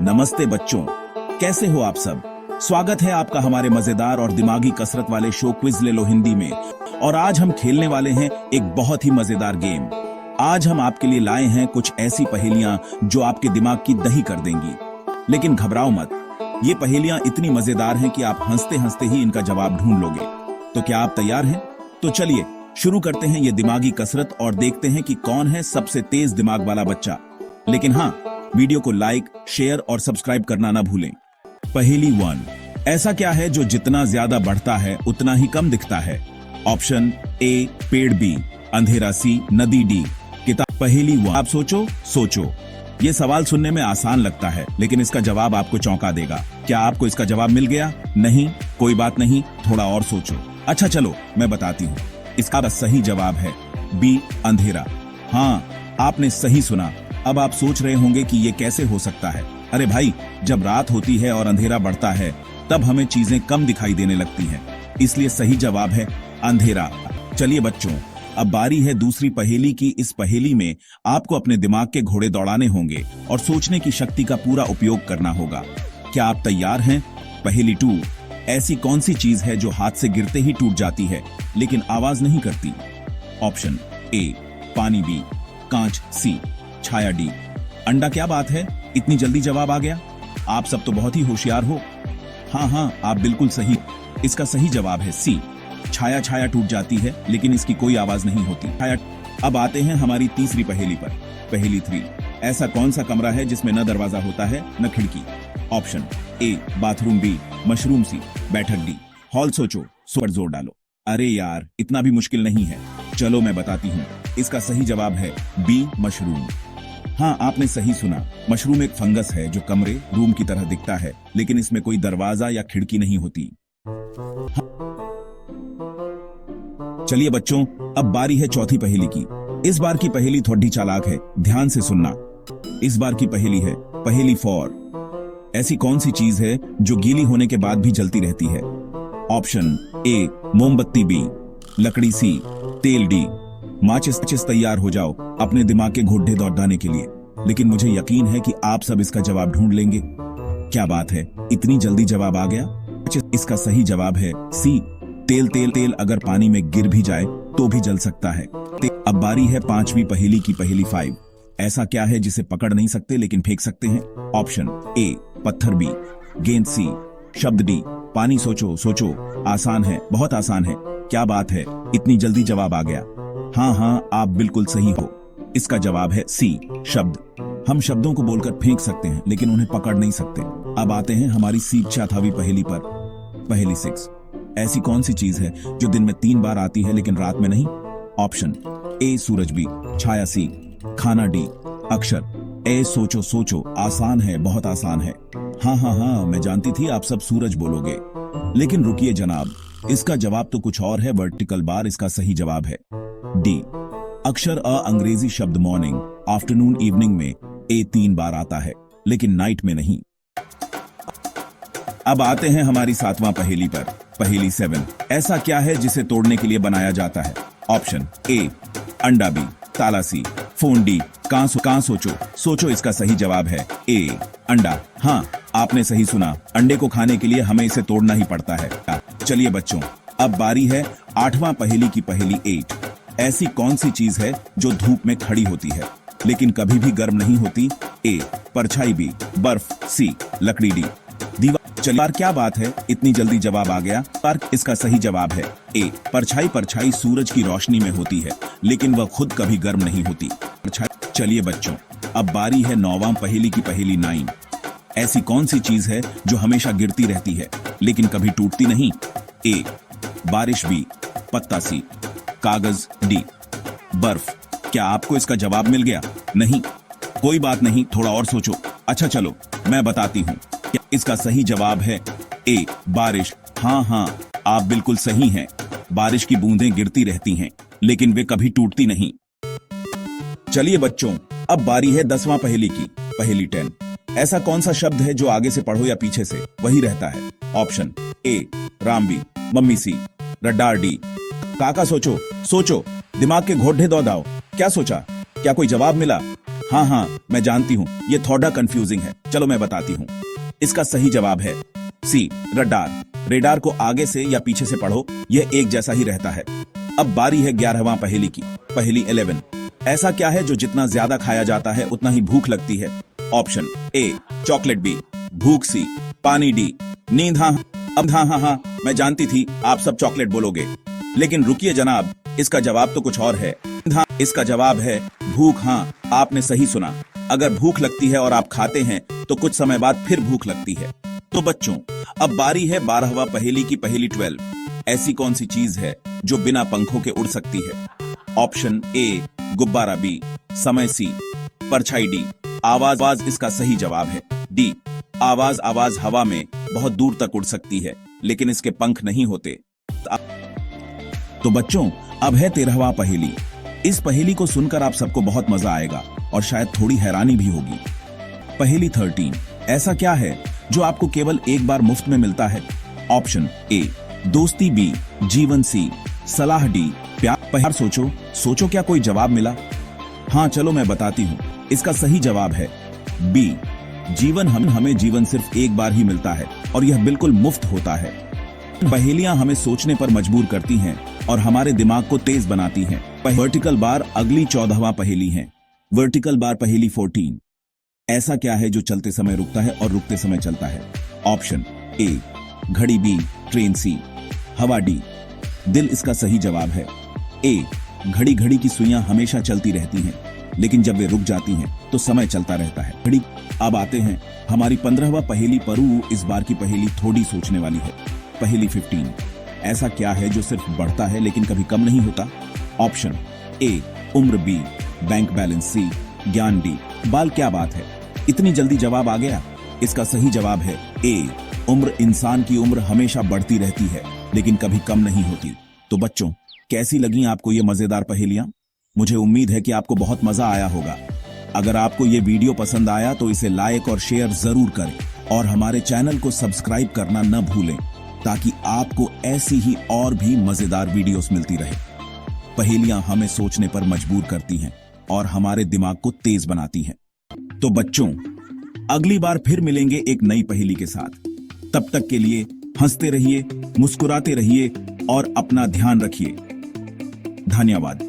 नमस्ते बच्चों, कैसे हो आप सब। स्वागत है आपका हमारे मजेदार और दिमागी कसरत वाले शो क्विज ले लो हिंदी में। और आज हम खेलने वाले हैं एक बहुत ही मजेदार गेम। आज हम आपके लिए लाए हैं कुछ ऐसी पहेलियां जो आपके दिमाग की दही कर देंगी। लेकिन घबराओ मत, ये पहेलियां इतनी मजेदार हैं कि आप हंसते हंसते ही इनका जवाब ढूंढ लोगे। तो क्या आप तैयार हैं? तो चलिए शुरू करते हैं ये दिमागी कसरत और देखते हैं कि कौन है सबसे तेज दिमाग वाला बच्चा। लेकिन हाँ, वीडियो को लाइक, शेयर और सब्सक्राइब करना ना भूलें। पहेली 1, ऐसा क्या है जो जितना ज्यादा बढ़ता है उतना ही कम दिखता है? ऑप्शन ए पेड़, बी अंधेरा, सी नदी, डी किताब। पहेली 1, आप सोचो। ये सवाल सुनने में आसान लगता है, लेकिन इसका जवाब आपको चौंका देगा। क्या आपको इसका जवाब मिल गया? नहीं, कोई बात नहीं, थोड़ा और सोचो। अच्छा चलो मैं बताती हूँ। इसका सही जवाब है बी अंधेरा। हाँ, आपने सही सुना। अब आप सोच रहे होंगे कि ये कैसे हो सकता है। अरे भाई, जब रात होती है और अंधेरा बढ़ता है तब हमें चीजें कम दिखाई देने लगती हैं, इसलिए सही जवाब है अंधेरा। चलिए बच्चों, अब बारी है दूसरी पहेली की। इस पहेली में आपको अपने दिमाग के घोड़े दौड़ाने होंगे और सोचने की शक्ति का पूरा उपयोग करना होगा। क्या आप तैयार हैं? पहेली 2, ऐसी कौन सी चीज है जो हाथ से गिरते ही टूट जाती है लेकिन आवाज नहीं करती? ऑप्शन ए पानी, बी कांच, सी छाया, डी अंडा। क्या बात है, इतनी जल्दी जवाब आ गया? आप सब तो बहुत ही होशियार हो। हाँ, आप बिल्कुल सही। इसका सही जवाब है सी छाया टूट जाती है लेकिन इसकी कोई आवाज नहीं होती। अब आते हैं हमारी तीसरी पहेली पर। पहेली 3, ऐसा कौन सा कमरा है जिसमें न दरवाजा होता है न खिड़की? Option A bathroom, B mushroom, C बैठक, डी हॉल। सोचो, पर जोर डालो। अरे यार, इतना भी मुश्किल नहीं है। चलो मैं बताती हूँ। इसका सही जवाब है बी मशरूम। हाँ, आपने सही सुना। मशरूम एक फंगस है जो कमरे, रूम की तरह दिखता है, लेकिन इसमें कोई दरवाजा या खिड़की नहीं होती। चलिए बच्चों, अब बारी है चौथी पहेली की। इस बार की पहेली थोड़ी चालाक है, ध्यान से सुनना। इस बार की पहेली है पहेली 4, ऐसी कौन सी चीज है जो गीली होने के बाद भी जलती रहती है? ऑप्शन ए मोमबत्ती, बी लकड़ी, सी तेल, डी माचिस। तैयार हो जाओ अपने दिमाग के घोड़े दौड़ाने के लिए। लेकिन मुझे यकीन है कि आप सब इसका जवाब ढूंढ लेंगे। क्या बात है, इतनी जल्दी जवाब आ गया? इसका सही जवाब है सी तेल। अगर पानी में गिर भी जाए तो भी जल सकता है। अब बारी है पांचवी पहेली की। पहेली 5, ऐसा क्या है जिसे पकड़ नहीं सकते लेकिन फेंक सकते हैं? ऑप्शन ए पत्थर, बी गेंद, सी शब्द, डी पानी। सोचो, आसान है, बहुत आसान है। क्या बात है, इतनी जल्दी जवाब आ गया? हाँ, आप बिल्कुल सही हो। इसका जवाब है सी शब्द। हम शब्दों को बोलकर फेंक सकते हैं लेकिन उन्हें पकड़ नहीं सकते। अब आते हैं हमारी 7वीं पहेली पर। पहेली 6, ऐसी कौन सी चीज है जो दिन में 3 बार आती है लेकिन रात में नहीं? ऑप्शन ए सूरज, बी छाया, सी खाना, डी अक्षर। ए सोचो, आसान है, बहुत आसान है। हाँ, मैं जानती थी आप सब सूरज बोलोगे। लेकिन रुकिए जनाब, इसका जवाब तो कुछ और है। वर्टिकल बार इसका सही जवाब है। डी अक्षर अंग्रेजी शब्द मॉर्निंग, आफ्टरनून, इवनिंग में ए 3 बार आता है लेकिन नाइट में नहीं। अब आते हैं हमारी 7वां पहेली पर। पहेली 7, ऐसा क्या है जिसे तोड़ने के लिए बनाया जाता है? ऑप्शन ए अंडा, बी ताला, सी फोन, डी कां। सोचो, इसका सही जवाब है ए अंडा। हाँ, आपने सही सुना। अंडे को खाने के लिए हमें इसे तोड़ना ही पड़ता है। चलिए बच्चों, अब बारी है 8वां पहेली की। पहेली 8, ऐसी कौन सी चीज है जो धूप में खड़ी होती है लेकिन कभी भी गर्म नहीं होती? ए परछाई, बी बर्फ, सी लकड़ी, डी दीवार। चलिए, क्या बात है, इतनी जल्दी जवाब आ गया? पर इसका सही जवाब है ए परछाई सूरज की रोशनी में होती है लेकिन वह खुद कभी गर्म नहीं होती। चलिए बच्चों, अब बारी है 9वां पहेली की। पहेली 9, ऐसी कौन सी चीज है जो हमेशा गिरती रहती है लेकिन कभी टूटती नहीं? ए बारिश, बी पत्ता, सी कागज, डी बर्फ। क्या आपको इसका जवाब मिल गया? नहीं, कोई बात नहीं, थोड़ा और सोचो। अच्छा चलो मैं बताती हूँ। इसका सही जवाब है ए बारिश। हाँ, आप बिल्कुल सही हैं। बारिश की बूंदें गिरती रहती हैं लेकिन वे कभी टूटती नहीं। चलिए बच्चों, अब बारी है 10वां पहेली की। पहेली 10, ऐसा कौन सा शब्द है जो आगे से पढ़ो या पीछे से वही रहता है? Option A Ram, B mummy, C radar, D काका। सोचो, दिमाग के घोड़े दौड़ाओ। क्या सोचा? क्या कोई जवाब मिला? हाँ हाँ, मैं जानती हूँ ये थोड़ा कंफ्यूजिंग है, चलो मैं बताती हूँ। इसका सही जवाब है सी, रडार। रेडार को आगे से या पीछे से पढ़ो, यह एक जैसा ही रहता है। अब बारी है 11वां पहेली की। पहेली 11, ऐसा क्या है जो जितना ज्यादा खाया जाता है उतना ही भूख लगती है? ऑप्शन ए चॉकलेट, बी भूख, सी पानी, डी नींद। हाँ अब हाँ, मैं जानती थी आप सब चॉकलेट बोलोगे, लेकिन रुकिए जनाब, इसका जवाब तो कुछ और है। हाँ, इसका जवाब है भूख। हाँ, आपने सही सुना। अगर भूख लगती है और आप खाते हैं तो कुछ समय बाद फिर भूख लगती है। तो बच्चों, अब बारी है 12वां पहेली की। पहेली 12, ऐसी कौन सी चीज है जो बिना पंखों के उड़ सकती है? ऑप्शन ए गुब्बारा, बी समय, सी परछाई, डी आवाज। इसका सही जवाब है डी आवाज हवा में बहुत दूर तक उड़ सकती है, लेकिन इसके पंख नहीं होते। तो बच्चों, अब है 13वां पहेली। इस पहेली को सुनकर आप सबको बहुत मजा आएगा और शायद थोड़ी हैरानी भी होगी। पहेली 13, ऐसा क्या है जो आपको केवल एक बार मुफ्त में मिलता है? ऑप्शन ए दोस्ती, बी जीवन, सी सलाह, डी प्यार। सोचो क्या कोई जवाब मिला? हाँ चलो मैं बताती हूँ, इसका सही जवाब है बी जीवन। हमें जीवन सिर्फ एक बार ही मिलता है और यह बिल्कुल मुफ्त होता है। पहेलियां हमें सोचने पर मजबूर करती हैं और हमारे दिमाग को तेज बनाती हैं। वर्टिकल बार अगली 14वां पहेली है। वर्टिकल बार पहेली 14, ऐसा क्या है जो चलते समय रुकता है और रुकते समय चलता है? ऑप्शन ए घड़ी, बी ट्रेन, सी हवा, डी दिल। इसका सही जवाब है ए घड़ी की सुइयां हमेशा चलती रहती हैं, लेकिन जब वे रुक जाती हैं तो समय चलता रहता है। घड़ी। अब आते हैं हमारी 15वां पहेली पर। इस बार की पहेली थोड़ी सोचने वाली है। पहेली 15, ऐसा क्या है जो सिर्फ बढ़ता है लेकिन कभी कम नहीं होता? ऑप्शन ए उम्र, बी बैंक बैलेंस, सी ज्ञान, डी बाल। क्या बात है, इतनी जल्दी जवाब आ गया? इसका सही जवाब है ए उम्र। इंसान की उम्र हमेशा बढ़ती रहती है लेकिन कभी कम नहीं होती। तो बच्चों, कैसी लगी आपको ये मजेदार पहेलियां? मुझे उम्मीद है कि आपको बहुत मजा आया होगा। अगर आपको ये वीडियो पसंद आया तो इसे लाइक और शेयर जरूर करें और हमारे चैनल को सब्सक्राइब करना न भूलें, ताकि आपको ऐसी ही और भी मजेदार वीडियोस मिलती रहे। पहेलियां हमें सोचने पर मजबूर करती हैं और हमारे दिमाग को तेज बनाती हैं। तो बच्चों, अगली बार फिर मिलेंगे एक नई पहेली के साथ। तब तक के लिए हंसते रहिए, मुस्कुराते रहिए और अपना ध्यान रखिए। धन्यवाद।